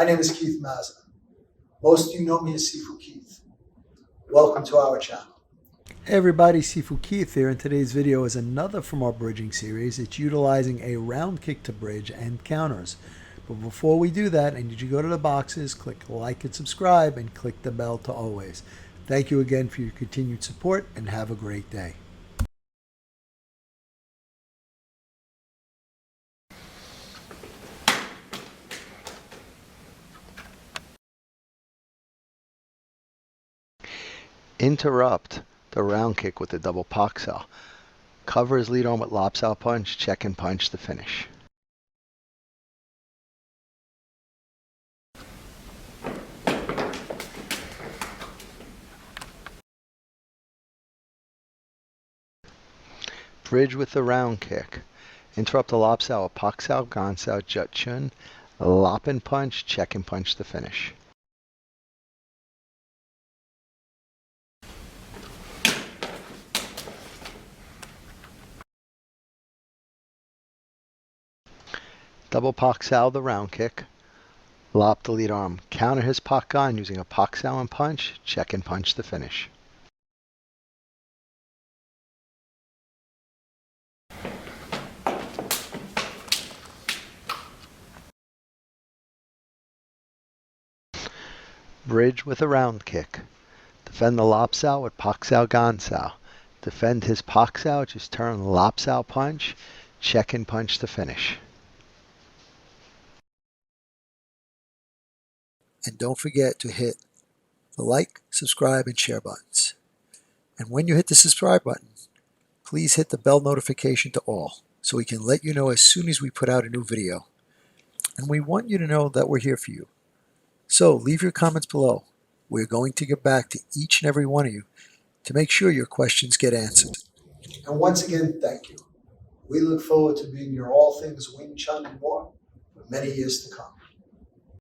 My name is Keith Mazza. Most of you know me as Sifu Keith. Welcome to our channel. Hey everybody, Sifu Keith here, and today's video is another from our bridging series. It's utilizing a round kick to bridge and counters. But before we do that, I need you to go to the boxes, click like and subscribe, and click the bell to always. Thank you again for your continued support, and have a great day. Interrupt the round kick with the double Pak Sao. Cover his lead arm with Lop Sao punch, check and punch to finish. Bridge with the round kick. Interrupt the Lop Sao with Pak Sao, Gan Sao, Jet Chun, lop and punch, check and punch to finish. Double Pak Sao the round kick. Lop the lead arm. Counter his Pak Gan using a Pak Sao and punch, check and punch to finish. Bridge with a round kick. Defend the Lop Sao with Pak Sao Gan Sao. Defend his Pak Sao, just turn Lop Sao punch, check and punch to finish. And don't forget to hit the like, subscribe, and share buttons. And when you hit the subscribe button, please hit the bell notification to all, so we can let you know as soon as we put out a new video. And we want you to know that we're here for you. So leave your comments below. We're going to get back to each and every one of you to make sure your questions get answered. And once again, thank you. We look forward to being your all things Wing Chun and more for many years to come.